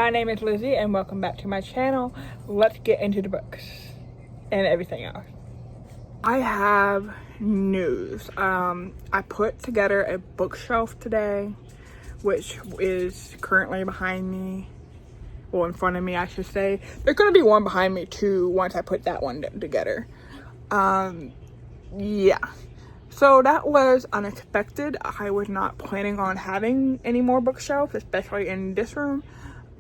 My name is Lizzie and welcome back to my channel. Let's get into the books and everything else. I have news. I put together a bookshelf today, which is currently behind me. Well, in front of me, I should say. There's going to be one behind me too once I put that one together. Yeah. So that was unexpected. I was not planning on having any more bookshelves, especially in this room.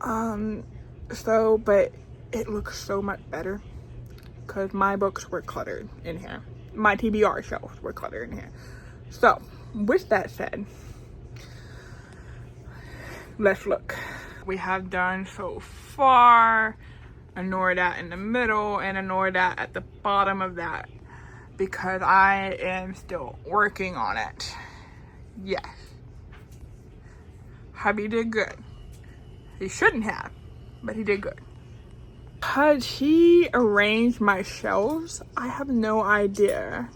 But it looks so much better because my books were cluttered in here. My TBR shelves were cluttered in here. So, with that said, let's look. We have done so far. Ignore that in the middle and ignore that at the bottom of that because I am still working on it. Yes. Hubby did good. He shouldn't have, but he did good. Because he arranged my shelves, I have no idea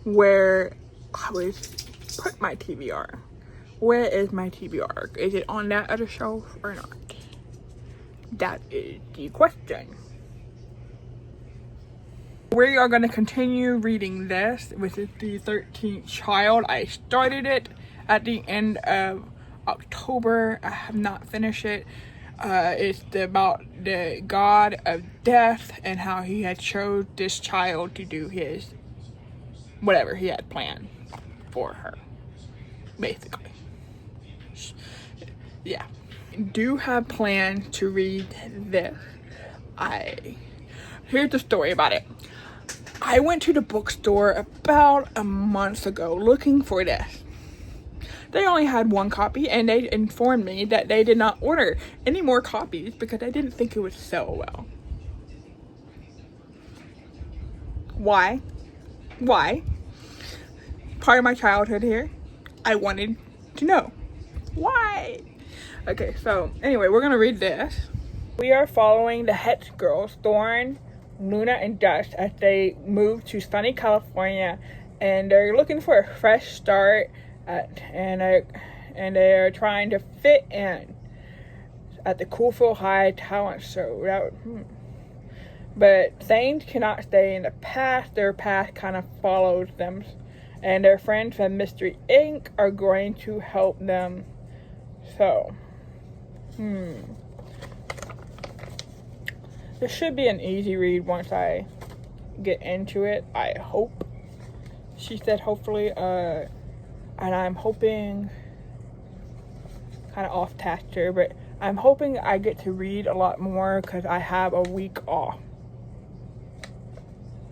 where I would put my TBR. Where is my TBR? Is it on that other shelf or not? That is the question. We are going to continue reading this, which is the 13th Child. I started it at the end of October. I have not finished it. It's about the god of death and how he had chose this child to do his whatever he had planned for her, basically. Yeah. Do have plans to read this. Here's the story about it. I went to the bookstore about a month ago looking for this. They only had one copy and they informed me that they did not order any more copies because they didn't think it would sell well. Why? Part of my childhood here. I wanted to know. Why? Okay, so anyway, we're gonna read this. We are following the Hetz girls, Thorn, Luna, and Dust as they move to sunny California and they're looking for a fresh start. And they are trying to fit in at the Coolfield High talent show. But things cannot stay in the past. Their past kind of follows them. And their friends from Mystery Inc. are going to help them. So, this should be an easy read once I get into it. I hope. She said hopefully, and I'm hoping, kind of off task here, but I'm hoping I get to read a lot more because I have a week off.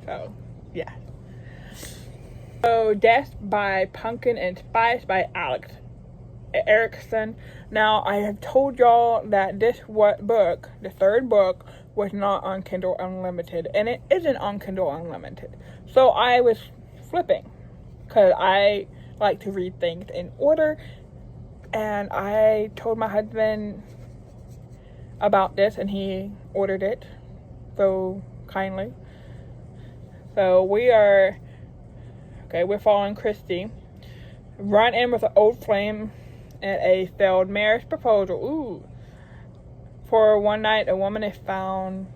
So, yeah. So, Death by Pumpkin and Spice by Alex Erickson. Now, I have told y'all that this book, the third book, was not on Kindle Unlimited, and it isn't on Kindle Unlimited. So, I was flipping because I like to read things in order, and I told my husband about this and he ordered it so kindly. So we're following Christy run in with an old flame and a failed marriage proposal. Ooh. For one night, a woman is found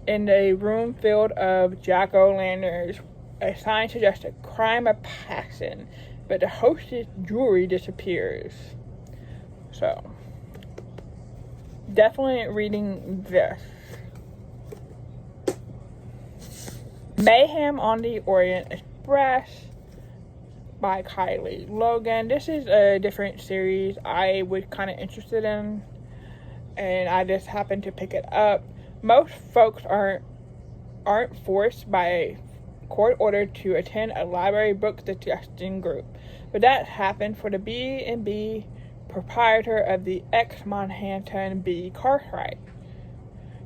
in a room filled of jack-o'-lanterns. A sign suggests a crime of passion, but the hostess' jewelry disappears. So, definitely reading this. Mayhem on the Orient Express by Kylie Logan. This is a different series I was kind of interested in, and I just happened to pick it up. Most folks aren't forced by court order to attend a library book suggestion group, but that happened for the B&B proprietor of the ex-Manhattan B. Cartwright.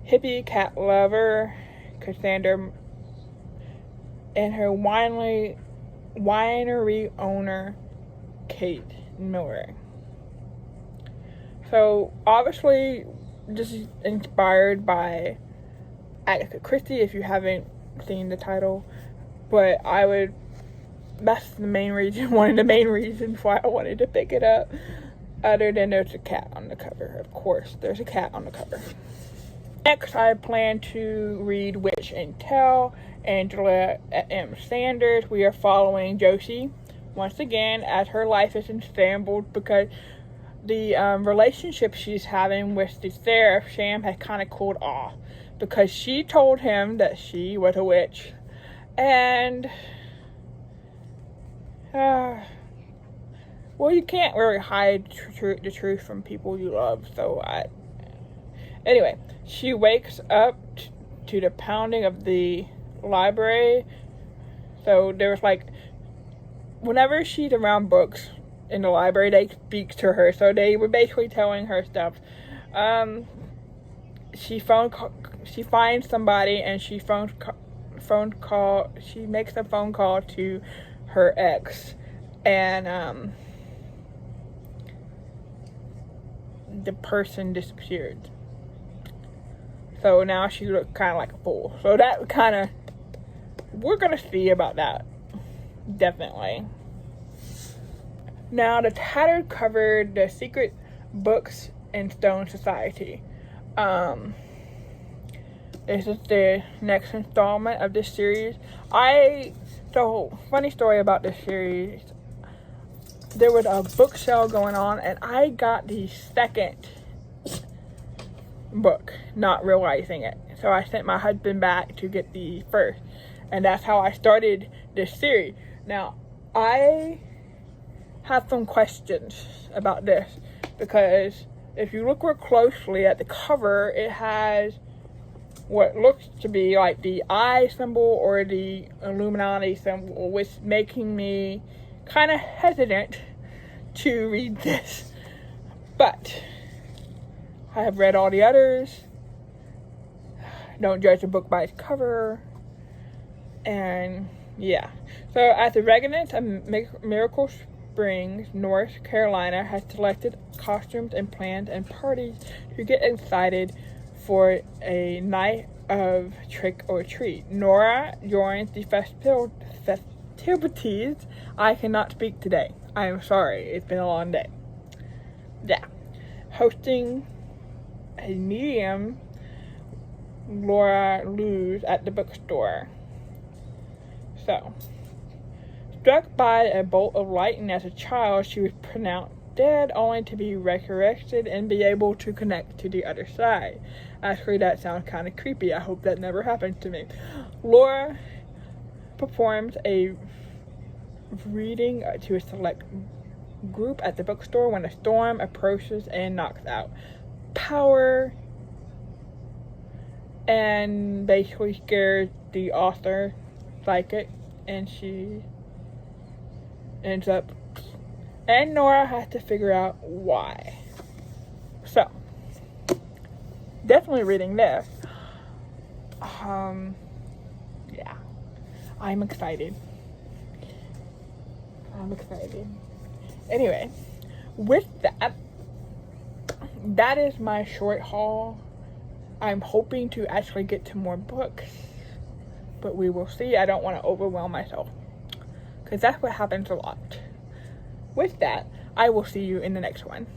Hippie cat lover Cassandra and her winery owner Kate Miller. So obviously this is inspired by Agatha Christie if you haven't seen the title. But that's the main reason, one of the main reasons why I wanted to pick it up. Other than there's a cat on the cover. Of course, there's a cat on the cover. Next, I plan to read Witch and Tell, Angela M. Sanders. We are following Josie once again as her life is in shambles because the relationship she's having with the sheriff, Sham, has kind of cooled off because she told him that she was a witch. And, well, you can't really hide the truth from people you love, so anyway, she wakes up to the pounding of the library. So there's like, whenever she's around books in the library, they speak to her. So they were basically telling her stuff. She finds somebody and she makes a phone call to her ex, and the person disappeared. So now she looks kind of like a fool. So that kind of, we're going to see about that. Definitely. Now, the tattered covered The Secret Books in Stone Society. This is the next installment of this series. So, funny story about this series. There was a book sale going on, and I got the second book, not realizing it. So I sent my husband back to get the first, and that's how I started this series. Now, I have some questions about this because if you look real closely at the cover, it has what looks to be like the eye symbol or the Illuminati symbol, which making me kind of hesitant to read this. But I have read all the others. Don't judge a book by its cover. And yeah. So at the residence of Miracle Springs, North Carolina, has selected costumes and plans and parties to get excited for a night of trick or treat. Nora joins the festivities. I cannot speak today. I am sorry. It's been a long day. Yeah. Hosting a medium, Laura Luz, at the bookstore. So, struck by a bolt of lightning as a child, she was pronounced dead, only to be resurrected and be able to connect to the other side. Actually, that sounds kind of creepy. I hope that never happens to me. Laura performs a reading to a select group at the bookstore when a storm approaches and knocks out power and basically scares the author psychic, and she ends up, and Nora has to figure out why. So definitely reading this. Yeah, I'm excited. Anyway, with that is my short haul. I'm hoping to actually get to more books, but we will see. I don't want to overwhelm myself because that's what happens a lot. With that, I will see you in the next one.